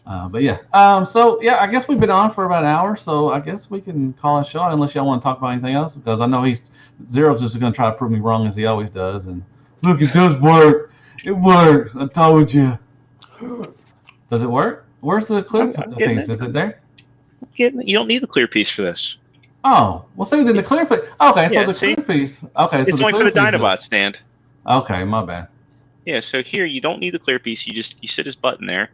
But yeah. So yeah, I guess we've been on for about an hour. So I guess we can call it a show unless y'all want to talk about anything else, because I know Zero's just going to try to prove me wrong as he always does. And look, it does work. It works. I told you. Does it work? Where's the clear piece? Is it there? You don't need the clear piece for this. Oh, well, see, then the clear piece. Okay, so the clear piece. Okay, it's so only for the Dinobot stand. Okay, my bad. Yeah, so here you don't need the clear piece. You sit his button there.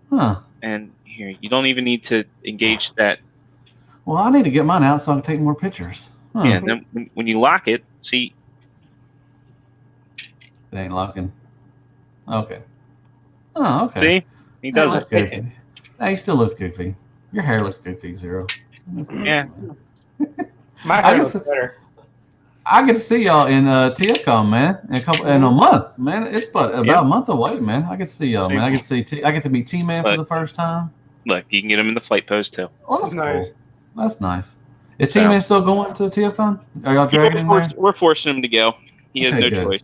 Huh. And here you don't even need to engage that. Well, I need to get mine out so I can take more pictures. Huh. Yeah, and then when you lock it, see. It ain't locking. Okay. Oh, okay. See? He does it. Goofy. Hey, he still looks goofy. Your hair looks goofy, Zero. Yeah. My hair looks better. I get to see y'all in TFCon, man, in a month, man. It's about a month away, man. I get to see y'all, man. I get to meet T-Man for the first time. Look, you can get him in the flight pose too. Oh, that's nice. Cool. That's nice. Is T-Man still going to TFCon? Are y'all dragging him there? We're forcing him to go. He has no choice.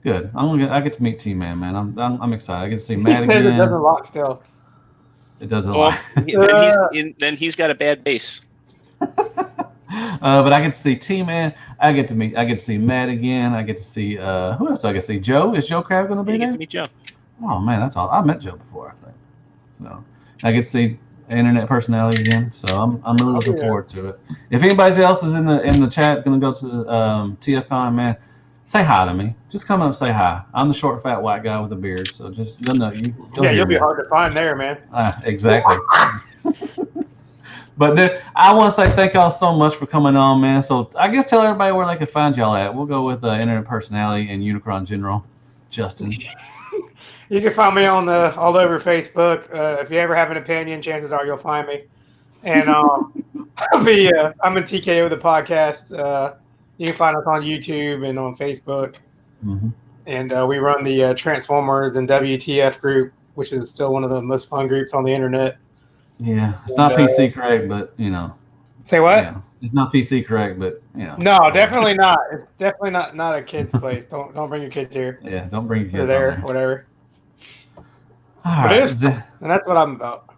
Good. I get to meet T-Man, man. I'm excited. I get to see Matt again. It doesn't lock still. It doesn't lock. Then he's got a bad base. But I get to see T-Man. I get to see Matt again. I get to see who else do I get to see? Joe. Is Joe Crab going to be You there? get to meet Joe. Oh man, that's all. I met Joe before, I think. So I get to see internet personality again. So I'm really looking forward to it. If anybody else is in the chat going to go to TFCon, man, say hi to me. Just come up and say hi. I'm the short, fat, white guy with a beard. So just you'll know you. You'll be hard to find there, man. Exactly. But I want to say thank y'all so much for coming on, man. So I guess tell everybody where they can find y'all at. We'll go with internet personality and Unicron General, Justin. You can find me on all over Facebook. If you ever have an opinion, chances are you'll find me. And I'm in TKO the podcast. You can find us on YouTube and on Facebook. Mm-hmm. And we run the Transformers and WTF group, which is still one of the most fun groups on the internet. Yeah, it's not PC correct, but Say what? Yeah, it's not PC correct, but No, definitely not. It's definitely not a kid's place. Don't bring your kids here. Yeah, don't bring your kids there, whatever. All but right, it is, and that's what I'm about.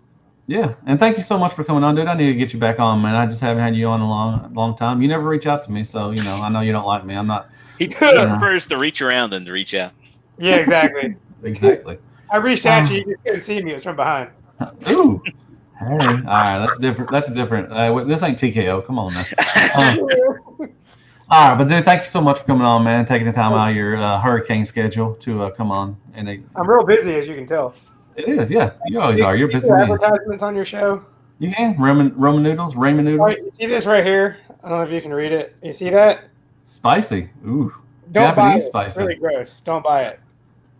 Yeah, and thank you so much for coming on, dude. I need to get you back on, man. I just haven't had you on a long time. You never reach out to me, so I know you don't like me. I'm not. He prefers to reach around than to reach out. Yeah, exactly. Exactly. I reached out to you. You couldn't see me. It was from behind. Ooh. Hey, all right, that's different. That's different. This ain't TKO. Come on now. All right, but dude, thank you so much for coming on, man. Taking the time out of your hurricane schedule to come on. I'm real busy, as you can tell. It is, yeah. You always are. You're busy. Advertisements on your show. You can ramen noodles. Oh, you see this right here? I don't know if you can read it. You see that? Spicy. Ooh. Don't Japanese buy it. spicy. It's really gross. Don't buy it.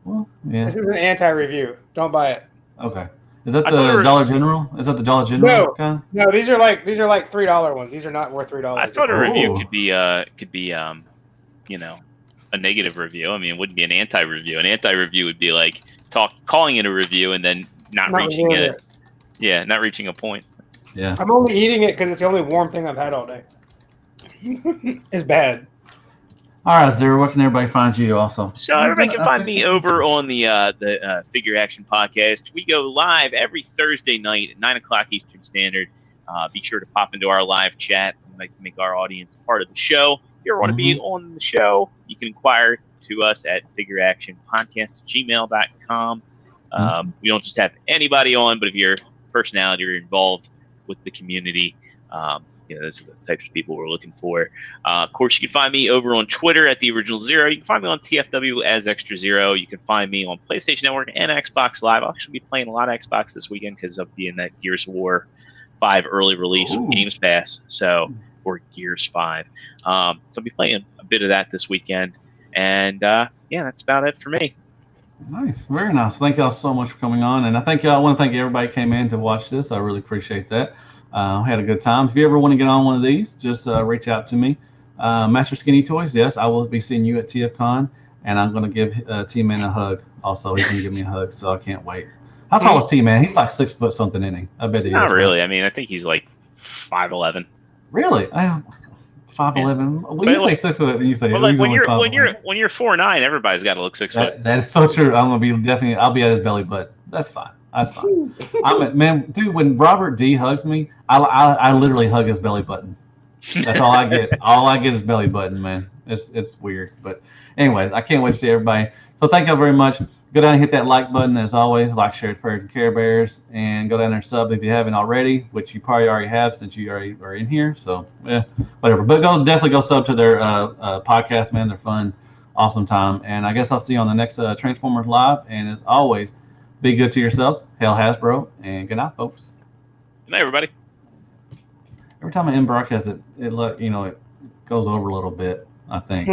Well, yeah. This is an anti-review. Don't buy it. Okay. Is that the Dollar General? Is that the Dollar General kind? No, these are like $3 ones. These are not worth $3. I thought a review could be a negative review. I mean, it wouldn't be an anti-review. An anti-review would be like calling it a review and then not reaching it. Yeah, not reaching a point. Yeah. I'm only eating it because it's the only warm thing I've had all day. It's bad. All right, Zero, where can everybody find you also? So everybody can find me over on the Figure Action Podcast. We go live every Thursday night at 9 o'clock Eastern Standard. Be sure to pop into our live chat. We'd like to make our audience part of the show. If you ever want to be on the show, you can inquire to us at figureactionpodcast@gmail.com. We don't just have anybody on, but if you're a personality or involved with the community, those are the types of people we're looking for. Of course, you can find me over on Twitter at The Original Zero. You can find me on TFW as Extra Zero. You can find me on PlayStation Network and Xbox Live. I'll actually be playing a lot of Xbox this weekend because of being that Gears of War 5 early release of Games Pass. Or Gears 5. So I'll be playing a bit of that this weekend. And that's about it for me. Nice. Very nice. Thank y'all so much for coming on. And I want to thank everybody who came in to watch this. I really appreciate that. Had a good time. If you ever want to get on one of these, just reach out to me. Master Skinny Toys, yes, I will be seeing you at TFCon, and I'm going to give T-Man a hug. Also, he's going to give me a hug, so I can't wait. How tall is T-Man? He's like 6 foot something, isn't he? I bet he is. Not really. Right? I mean, I think he's like 5'11". Really? 5'11". When you say 6 foot, you say when you're 4'9", everybody's got to look 6 foot. That's so true. I'll be at his belly button. That's fine. That's fine. Man, dude, when Robert D hugs me, I literally hug his belly button. That's all I get. All I get is belly button, man. It's weird. But anyways, I can't wait to see everybody. So thank y'all very much. Go down and hit that like button as always. Like, share, prayers, and Care Bears. And go down there and sub if you haven't already, which you probably already have since you already are in here. So yeah, whatever. But definitely go sub to their podcast, man. They're fun. Awesome time. And I guess I'll see you on the next Transformers Live. And as always, be good to yourself. Hail Hasbro, and good night, folks. Good night, everybody. Every time I end broadcast, it goes over a little bit, I think.